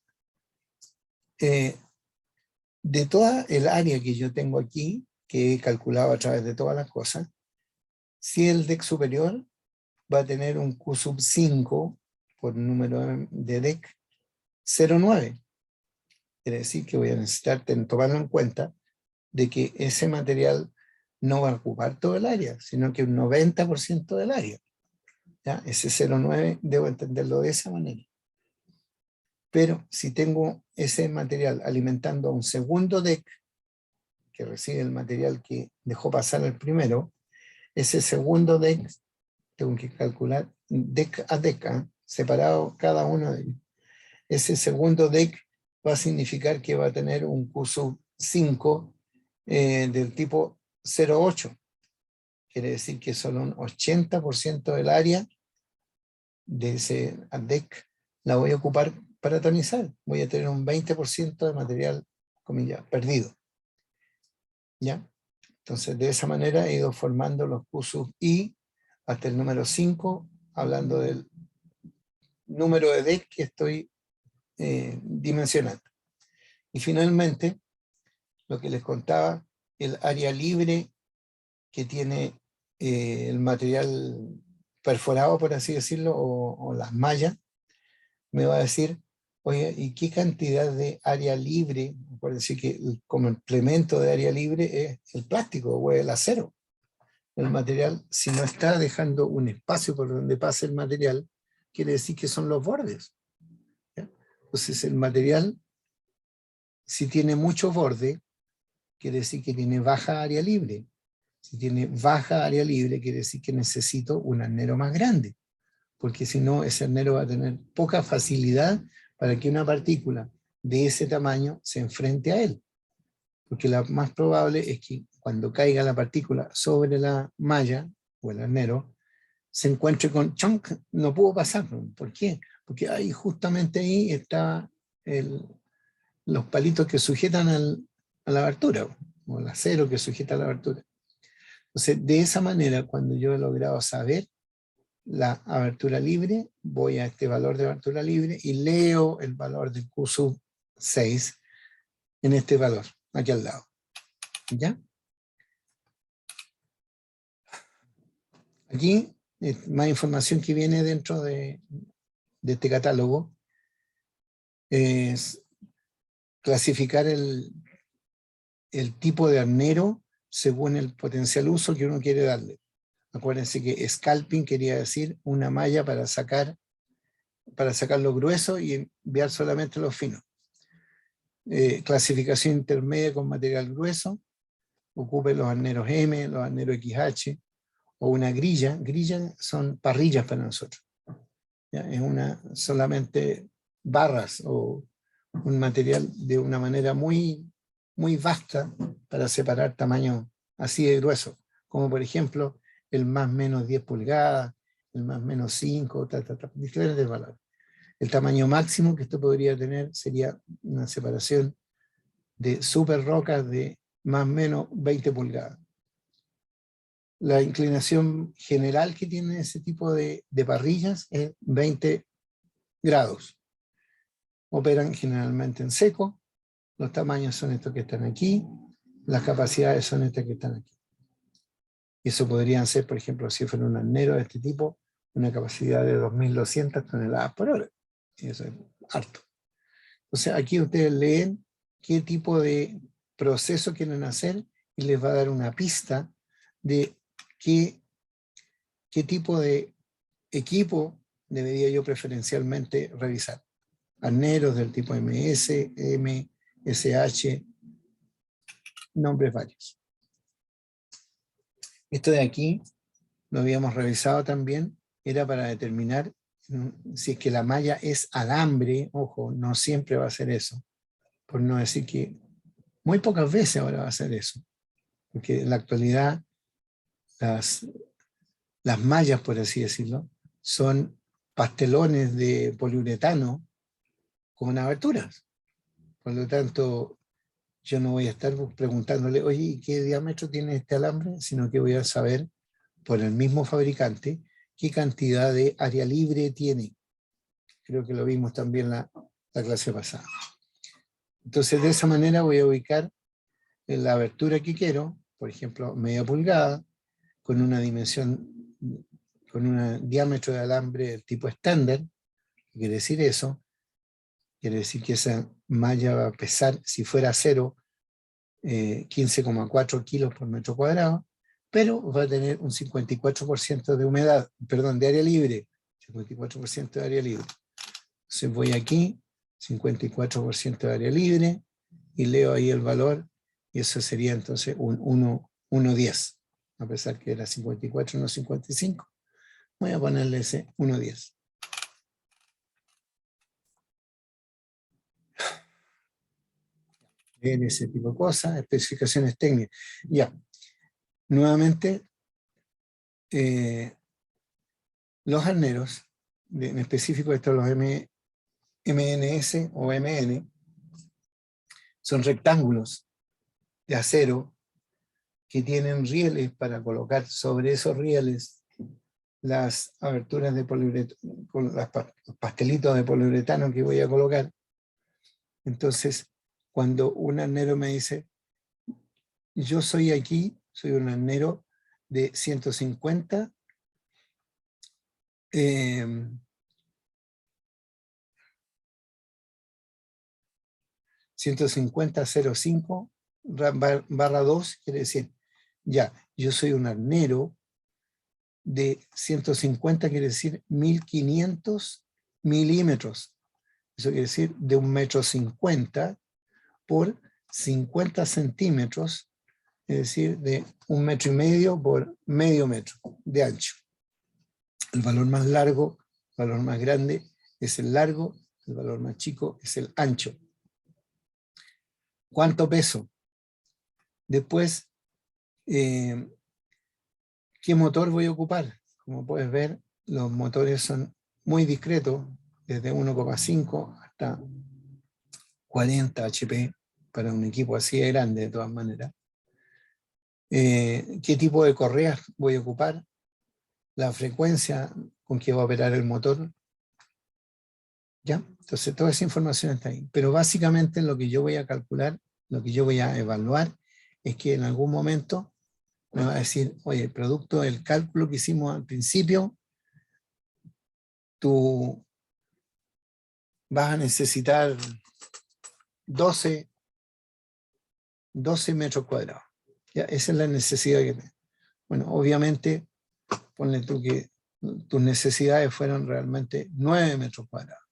De toda el área que yo tengo aquí, que he calculado a través de todas las cosas, si el deck superior va a tener un Q5 por número de deck 0,9. Quiere decir que voy a necesitar tomarlo en cuenta de que ese material no va a ocupar todo el área, sino que un 90% del área. ¿Ya? Ese 0,9 debo entenderlo de esa manera. Pero si tengo ese material alimentando a un segundo deck, que recibe el material que dejó pasar el primero, ese segundo deck tengo que calcular deck a deck, separado cada uno de ellos. Ese segundo deck va a significar que va a tener un Q5 del tipo 0,8. Quiere decir que solo un 80% del área de ese deck la voy a ocupar para tonizar. Voy a tener un 20% de material, comillas, perdido. ¿Ya? Entonces, de esa manera he ido formando los Q_i hasta el número 5, hablando del número de deck que estoy dimensionando. Y finalmente, lo que les contaba, el área libre que tiene el material perforado, por así decirlo, o las mallas, me va a decir, oye, ¿y qué cantidad de área libre? Por decir que el complemento de área libre es el plástico o el acero. El material, si no está dejando un espacio por donde pase el material, quiere decir que son los bordes. ¿Ya? Entonces el material, si tiene mucho borde, quiere decir que tiene baja área libre. Si tiene baja área libre, quiere decir que necesito un arnero más grande, porque si no, ese arnero va a tener poca facilidad para que una partícula de ese tamaño se enfrente a él. Porque lo más probable es que cuando caiga la partícula sobre la malla o el arnero, se encuentre con chunk, no pudo pasar. ¿Por qué? Porque ahí justamente ahí está los palitos que sujetan a la abertura, o el acero que sujeta a la abertura. Entonces, de esa manera, cuando yo he logrado saber la abertura libre, voy a este valor de abertura libre y leo el valor del Q6 en este valor, aquí al lado. ¿Ya? Aquí, más información que viene dentro de este catálogo es clasificar el tipo de arnero según el potencial uso que uno quiere darle. Acuérdense que scalping quería decir una malla para sacar lo grueso y enviar solamente los finos. Clasificación intermedia con material grueso, ocupe los arneros M, los arneros XH, o una grilla. Grilla son parrillas para nosotros. ¿Ya? Es solamente barras o un material de una manera muy, muy vasta para separar tamaños así de gruesos, como por ejemplo el más menos 10 pulgadas, el más menos 5, diferentes valores. El tamaño máximo que esto podría tener sería una separación de super rocas de más o menos 20 pulgadas. La inclinación general que tiene ese tipo de parrillas es 20 grados. Operan generalmente en seco. Los tamaños son estos que están aquí. Las capacidades son estas que están aquí. Eso podrían ser, por ejemplo, si fuera un arnero de este tipo, una capacidad de 2.200 toneladas por hora. Y eso es harto. Entonces aquí ustedes leen qué tipo de proceso quieren hacer y les va a dar una pista de qué tipo de equipo debería yo preferencialmente revisar. Arneros del tipo MS, M, SH, nombres varios. Esto de aquí lo habíamos revisado también, era para determinar si es que la malla es alambre. Ojo, no siempre va a ser eso, por no decir que muy pocas veces ahora va a ser eso, porque en la actualidad las mallas, por así decirlo, son pastelones de poliuretano con aberturas. Por lo tanto, yo no voy a estar preguntándole, oye, ¿qué diámetro tiene este alambre? Sino que voy a saber por el mismo fabricante qué cantidad de área libre tiene. Creo que lo vimos también la clase pasada. Entonces, de esa manera voy a ubicar en la abertura que quiero, por ejemplo, media pulgada, con una dimensión, con un diámetro de alambre del tipo estándar. ¿Qué quiere decir eso? Quiere decir que esa malla va a pesar, si fuera cero, 15,4 kilos por metro cuadrado, pero va a tener un 54% de humedad, perdón, de área libre, 54% de área libre. Entonces voy aquí, 54% de área libre, y leo ahí el valor, y eso sería entonces un 1,10, a pesar que era 54, no 55. Voy a ponerle ese 1,10. Ver ese tipo de cosas, especificaciones técnicas. Ya, nuevamente, los arneros, en específico estos los MNS o MN, son rectángulos de acero que tienen rieles para colocar sobre esos rieles las aberturas de poliuretano, con los pastelitos de poliuretano que voy a colocar. Entonces, cuando un arnero me dice, yo soy aquí, soy un arnero de 150 150.05 barra 2, quiere decir, ya, yo soy un arnero de 150, quiere decir 1500 milímetros. Eso quiere decir de 1,50 m por 50 centímetros, es decir, de 1,5 m por medio metro de ancho. El valor más largo, el valor más grande es el largo, el valor más chico es el ancho. ¿Cuánto peso? Después, ¿qué motor voy a ocupar? Como puedes ver, los motores son muy discretos, desde 1,5 hasta 40 HP, para un equipo así de grande de todas maneras. ¿Qué tipo de correas voy a ocupar? La frecuencia con que va a operar el motor. ¿Ya? Entonces toda esa información está ahí. Pero básicamente lo que yo voy a calcular, lo que yo voy a evaluar, es que en algún momento me va a decir, oye, producto del cálculo que hicimos al principio, tú vas a necesitar 12 metros cuadrados. ¿Ya? Esa es la necesidad que tengo. Bueno, obviamente, ponle tú que tus necesidades fueron realmente 9 metros cuadrados,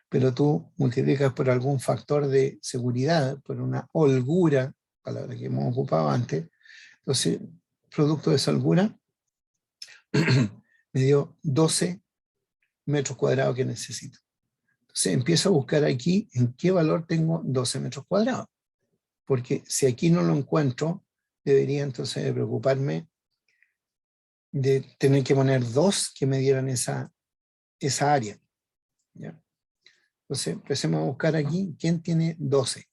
pero tú multiplicas por algún factor de seguridad, por una holgura, palabra que hemos ocupado antes. Entonces, producto de esa holgura, me dio 12 metros cuadrados que necesito. Entonces empiezo a buscar aquí en qué valor tengo 12 metros cuadrados. Porque si aquí no lo encuentro, debería entonces de preocuparme de tener que poner 2 que me dieran esa área. ¿Ya? Entonces empecemos a buscar aquí quién tiene 12.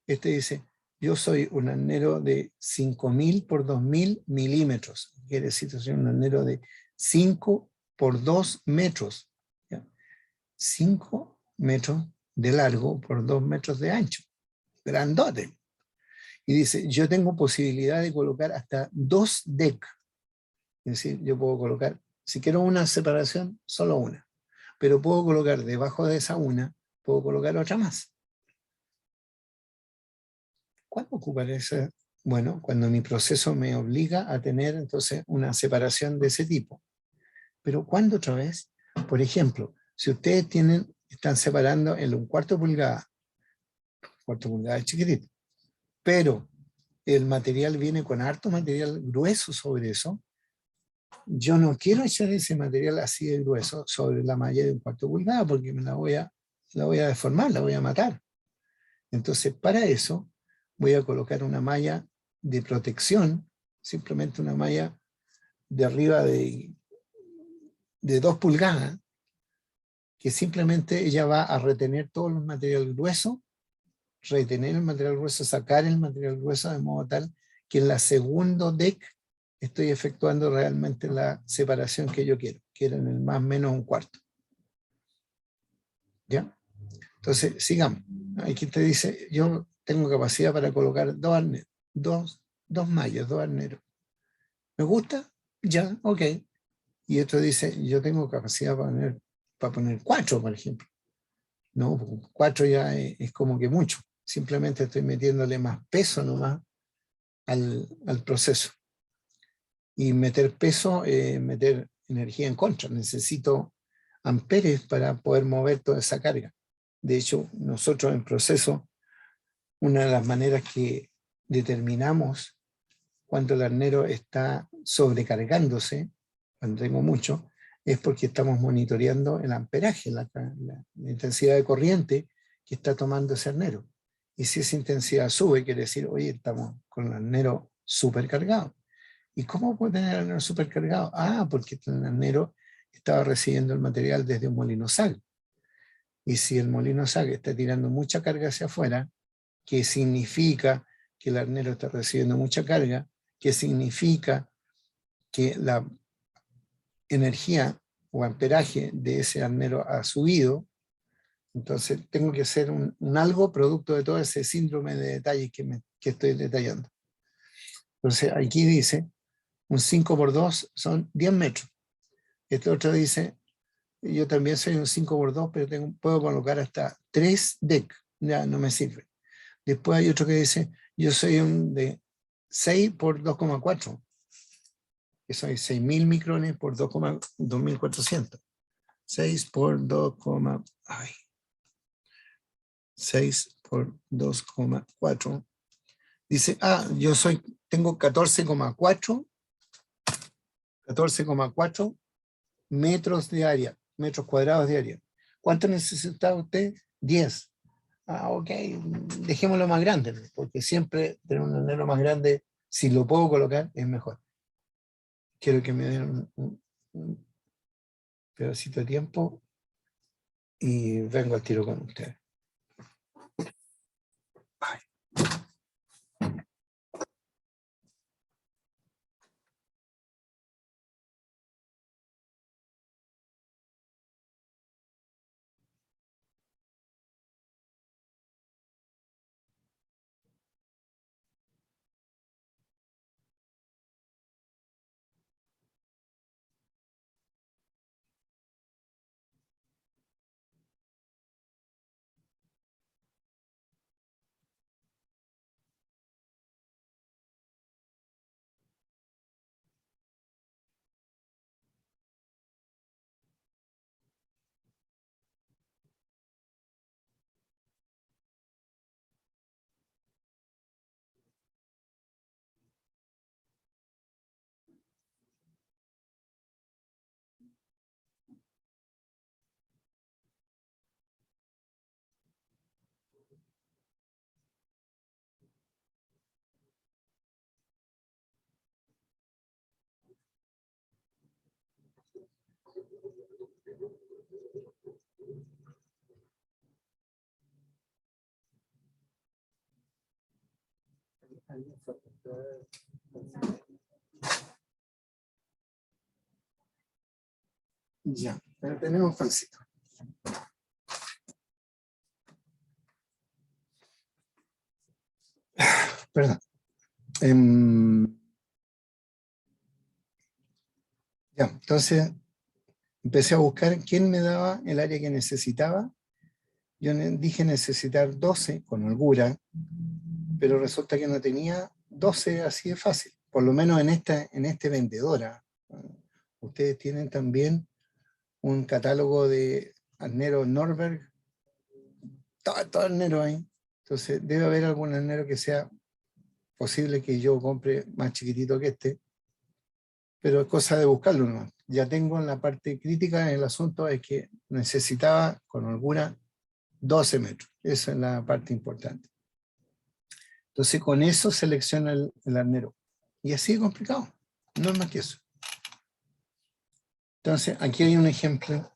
Este dice, yo soy un arnero de 5.000 por 2.000 milímetros. Quiere decir que soy un arnero de 5 por 2 metros. ¿Ya? 5 metros de largo por 2 metros de ancho. Grandote. Y dice, yo tengo posibilidad de colocar hasta 2 decks. Es decir, yo puedo colocar, si quiero una separación, solo una. Pero puedo colocar debajo de esa una, puedo colocar otra más. ¿Cuándo ocuparé ese? Bueno, cuando mi proceso me obliga a tener entonces una separación de ese tipo. Pero ¿cuándo otra vez? Por ejemplo, si ustedes están separando en un cuarto pulgada es chiquitito, pero el material viene con harto material grueso sobre eso, yo no quiero echar ese material así de grueso sobre la malla de un cuarto pulgada porque me la voy a deformar, la voy a matar. Entonces, para eso, voy a colocar una malla de protección, simplemente una malla de arriba de 2 pulgadas, que simplemente ella va a retener todo el material grueso, sacar el material grueso de modo tal que en la segundo deck estoy efectuando realmente la separación que yo quiero, que era en el más o menos un cuarto. ¿Ya? Entonces, sigamos. Aquí te dice, yo tengo capacidad para colocar dos mallas, 2 arneros. ¿Me gusta? Ya, ok. Y esto dice, yo tengo capacidad para poner 4, por ejemplo. No, 4 ya es como que mucho. Simplemente estoy metiéndole más peso nomás al proceso. Y meter peso, meter energía en contra. Necesito amperes para poder mover toda esa carga. De hecho, nosotros en proceso, una de las maneras que determinamos cuando el arnero está sobrecargándose, cuando tengo mucho, es porque estamos monitoreando el amperaje, la intensidad de corriente que está tomando ese arnero. Y si esa intensidad sube, quiere decir, oye, estamos con el arnero supercargado. ¿Y cómo puede tener el arnero supercargado? Ah, porque el arnero estaba recibiendo el material desde un molino sal. Y si el molino sal está tirando mucha carga hacia afuera, ¿qué significa que el arnero está recibiendo mucha carga? ¿Qué significa que la energía o amperaje de ese arnero ha subido? Entonces tengo que hacer un algo producto de todo ese síndrome de detalles que estoy detallando. Entonces aquí dice, un 5 por 2 son 10 metros. Este otro dice, yo también soy un 5 por 2, pero puedo colocar hasta 3 deck. Ya no me sirve. Después hay otro que dice, yo soy un de 6 por 2,4, que son 6.000 micrones por 2.400. 6 por 2, 6 por 2,4. Dice, yo tengo 14,4 metros de área, metros cuadrados de área. ¿Cuánto necesita usted? 10. Ok, dejémoslo más grande, porque siempre tener un arnero más grande, si lo puedo colocar, es mejor. Quiero que me den un pedacito de tiempo y vengo al tiro con ustedes. Ay. Ya, pero tenemos pancito. Perdón. Ya, entonces empecé a buscar quién me daba el área que necesitaba. Yo dije necesitar 12 con holgura, pero resulta que no tenía 12 así de fácil, por lo menos en este vendedora. Ustedes tienen también un catálogo de arneros Norberg, todo arnero ahí. Entonces debe haber algún arnero que sea posible que yo compre más chiquitito que este, pero es cosa de buscarlo nomás. Ya tengo en la parte crítica en el asunto es que necesitaba con holgura 12 metros. Esa es la parte importante. Entonces con eso selecciona el arnero. Y así es complicado. No es más que eso. Entonces aquí hay un ejemplo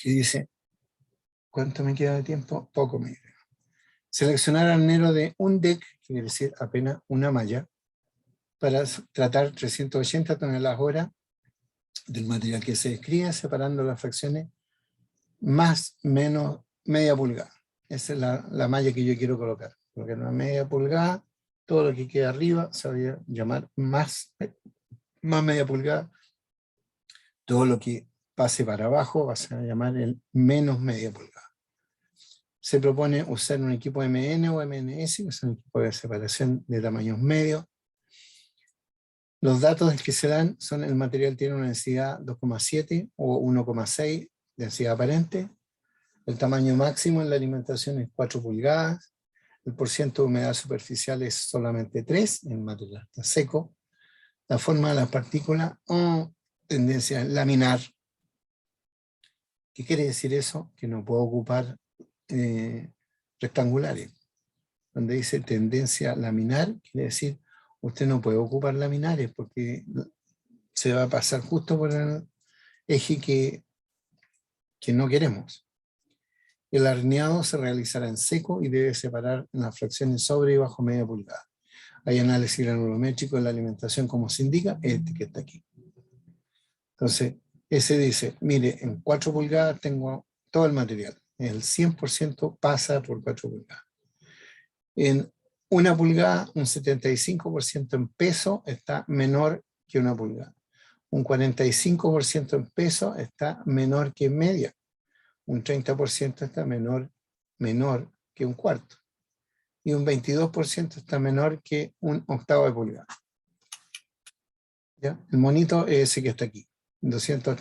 que dice, ¿cuánto me queda de tiempo? Poco me queda. Seleccionar arnero de un deck, que quiere decir apenas una malla, para tratar 380 toneladas hora del material que se describe, separando las fracciones más, menos, media pulgada. Esa es la malla que yo quiero colocar. Porque en una media pulgada, todo lo que queda arriba se va a llamar más media pulgada. Todo lo que pase para abajo va a ser llamar el menos media pulgada. Se propone usar un equipo MN o MNS, que son equipos de separación de tamaños medios. Los datos que se dan son el material tiene una densidad 2,7 o 1,6, densidad aparente. El tamaño máximo en la alimentación es 4 pulgadas. El porcentaje de humedad superficial es solamente 3, el material está seco. La forma de las partículas, tendencia laminar. ¿Qué quiere decir eso? Que no puedo ocupar rectangulares. Donde dice tendencia laminar, quiere decir usted no puede ocupar laminares porque se va a pasar justo por el eje que no queremos. El arneado se realizará en seco y debe separar en las fracciones sobre y bajo media pulgada. Hay análisis granulométrico de la alimentación como se indica, este que está aquí. Entonces, ese dice, mire, en 4 pulgadas tengo todo el material. El 100% pasa por 4 pulgadas. En 1 pulgada, un 75% en peso está menor que 1 pulgada. Un 45% en peso está menor que media. Un 30% está menor que un cuarto. Y un 22% está menor que un octavo de pulgada. ¿Ya? El monito es ese que está aquí. 200,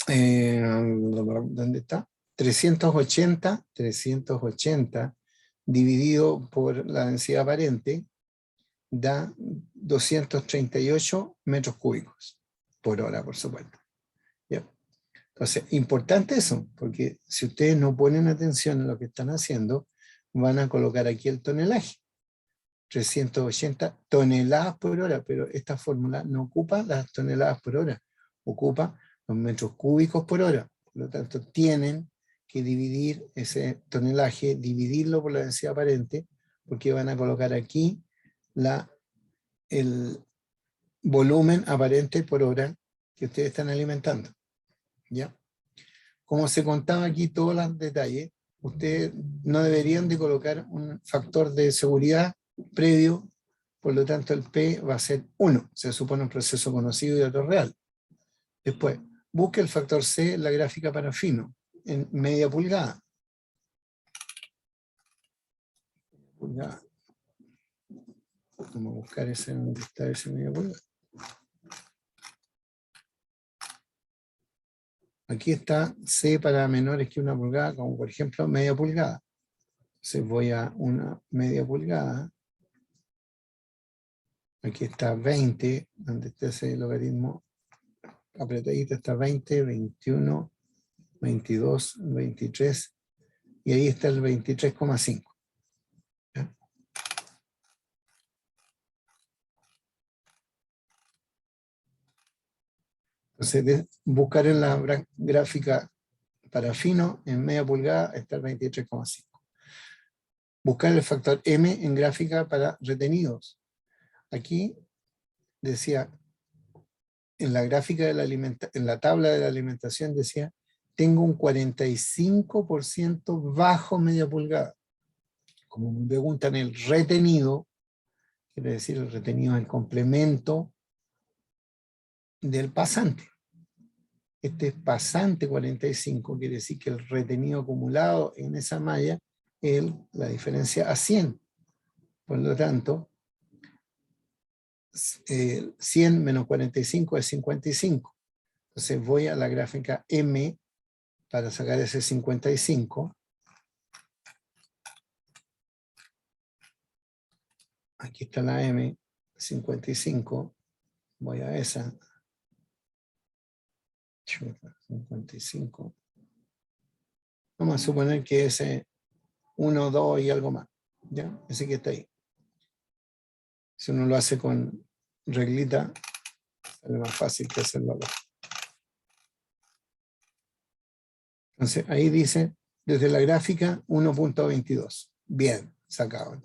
¿dónde está? 380 dividido por la densidad aparente da 238 metros cúbicos por hora, por supuesto. ¿Ya? Entonces, importante eso, porque si ustedes no ponen atención en lo que están haciendo, van a colocar aquí el tonelaje. 380 toneladas por hora, pero esta fórmula no ocupa las toneladas por hora, ocupa los metros cúbicos por hora. Por lo tanto, tienen que dividir ese tonelaje, dividirlo por la densidad aparente, porque van a colocar aquí el volumen aparente por hora que ustedes están alimentando. ¿Ya? Como se contaba aquí todos los detalles, ustedes no deberían de colocar un factor de seguridad previo, por lo tanto el P va a ser 1, se supone un proceso conocido y otro real. Después, busque el factor C en la gráfica para fino, en media pulgada. Vamos a buscar ese, ¿dónde está ese media pulgada? Aquí está C para menores que 1 pulgada, como por ejemplo media pulgada. Entonces voy a una media pulgada. Aquí está 20, donde está ese logaritmo apretadito, está 20, 21, 22, 23, y ahí está el 23,5. Entonces, buscar en la gráfica para fino, en media pulgada, está el 23,5. Buscar el factor M en gráfica para retenidos. Aquí decía, en la gráfica de en la tabla de la alimentación decía, tengo un 45% bajo media pulgada. Como me preguntan el retenido, quiere decir el retenido es el complemento del pasante. Este es pasante 45, quiere decir que el retenido acumulado en esa malla es la diferencia a 100. Por lo tanto, 100 menos 45 es 55. Entonces voy a la gráfica M para sacar ese 55. Aquí está la M, 55. Voy a esa. 55. Vamos a suponer que ese 1, 2 y algo más. ¿Ya? Ese que está ahí. Si uno lo hace con reglita, sale más fácil que hacerlo acá. Entonces, ahí dice, desde la gráfica 1.22. Bien, sacado.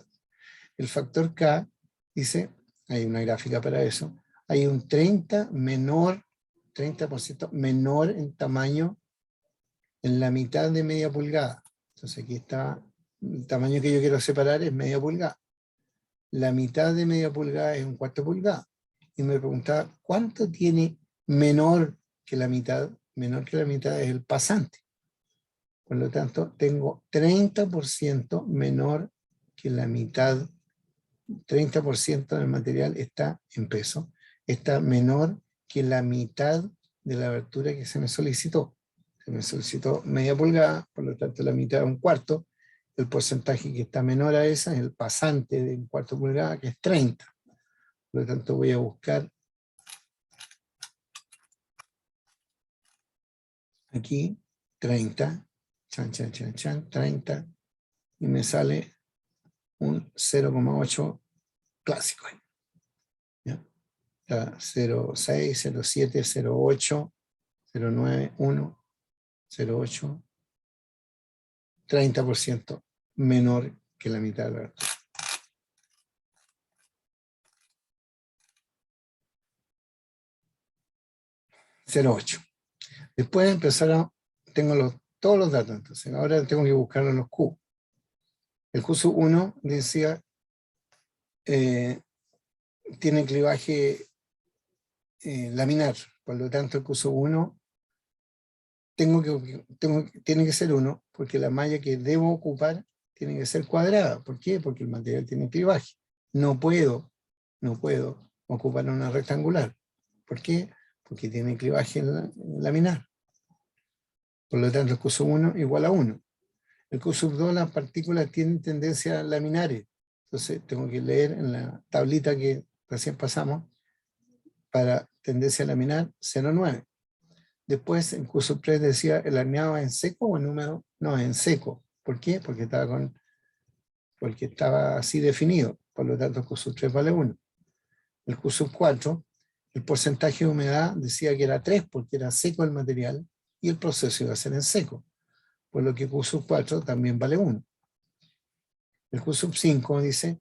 El factor K dice, hay una gráfica para eso, hay un 30% menor en tamaño en la mitad de media pulgada. Entonces aquí está, el tamaño que yo quiero separar es media pulgada. La mitad de media pulgada es un cuarto pulgada. Y me preguntaba, ¿cuánto tiene menor que la mitad? Menor que la mitad es el pasante. Por lo tanto, tengo 30% menor que la mitad. 30% del material está en peso. Está menor que la mitad de la abertura que se me solicitó. Se me solicitó media pulgada, por lo tanto la mitad es un cuarto. El porcentaje que está menor a esa es el pasante de un cuarto pulgada, que es 30. Por lo tanto voy a buscar aquí 30, 30, y me sale un 0,8 clásico. ¿Ya? 0,6, 0,7, 0,8, 0,9, 1, 0,8, 30% menor que la mitad de la abertura. 0,8. Después empezaron, tengo todos los datos, entonces ahora tengo que buscar los Q. El Q sub 1 decía, tiene clivaje laminar, por lo tanto el Q sub 1 tiene que ser 1, porque la malla que debo ocupar tiene que ser cuadrada. ¿Por qué? Porque el material tiene clivaje. No puedo ocupar una rectangular. ¿Por qué? Porque tiene clivaje laminar. Por lo tanto, el Q sub 1 igual a 1. El Q sub 2, las partículas tienen tendencia a laminares. Entonces, tengo que leer en la tablita que recién pasamos, para tendencia a laminar 0,9. Después, en Q sub 3 decía, ¿el arneado en seco o en húmedo? No, en seco. ¿Por qué? Porque estaba así definido. Por lo tanto, el Q sub 3 vale 1. El Q sub 4, el porcentaje de humedad decía que era 3 porque era seco el material y el proceso iba a ser en seco. Por lo que Q sub 4 también vale 1. El Q sub 5 dice,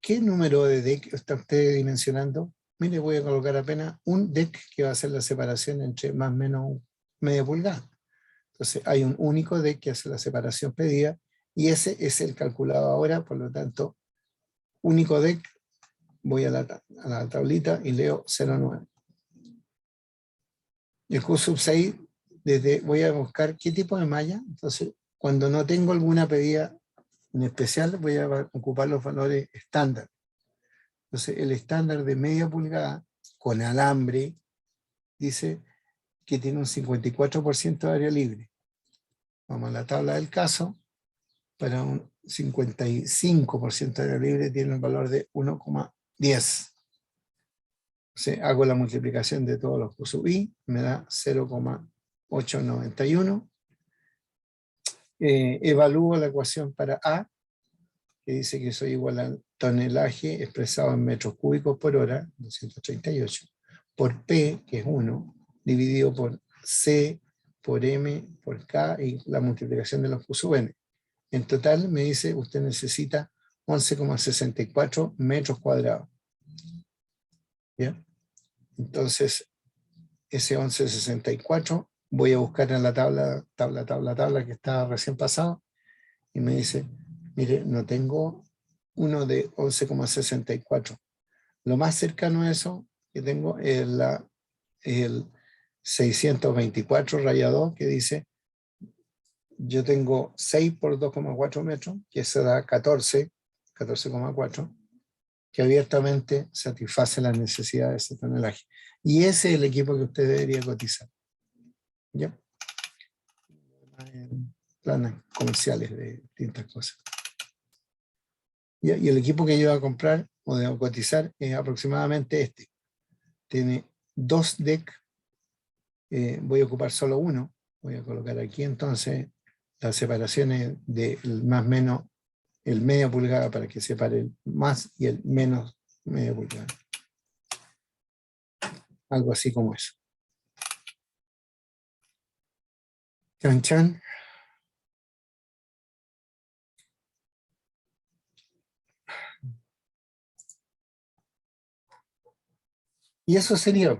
¿qué número de deck está usted dimensionando? Mire, voy a colocar apenas un deck que va a hacer la separación entre más o menos media pulgada. Entonces hay un único deck que hace la separación pedida y ese es el calculado ahora, por lo tanto, único deck, voy a la tablita y leo 0,9. El Q sub 6, voy a buscar qué tipo de malla. Entonces, cuando no tengo alguna pedida en especial, voy a ocupar los valores estándar. Entonces, el estándar de media pulgada con alambre dice que tiene un 54% de área libre. Vamos a la tabla del caso. Para un 55% de área libre tiene un valor de 1,10. Entonces, hago la multiplicación de todos los Q sub I, me da 0,891. Evalúo la ecuación para A, que dice que soy igual al tonelaje expresado en metros cúbicos por hora, 238, por P, que es 1, dividido por C, por M, por K, y la multiplicación de los Q sub N. En total me dice, usted necesita 11,64 metros cuadrados. ¿Ya? Entonces, ese 11,64 voy a buscar en la tabla que estaba recién pasado, y me dice, mire, no tengo uno de 11,64. Lo más cercano a eso que tengo es la el 624 raya 2 que dice, yo tengo 6 por 2,4 metros, que eso da 14,4, que abiertamente satisface las necesidades de ese tonelaje. Y ese es el equipo que usted debería cotizar. ¿Ya? Planes comerciales de distintas cosas. ¿Ya? Y el equipo que yo voy a comprar o debo cotizar es aproximadamente este. Tiene 2 decks. Voy a ocupar solo uno. Voy a colocar aquí entonces las separaciones del más menos el media pulgada para que separe el más y el menos media pulgada. Algo así como eso. Chan chan. Y eso sería.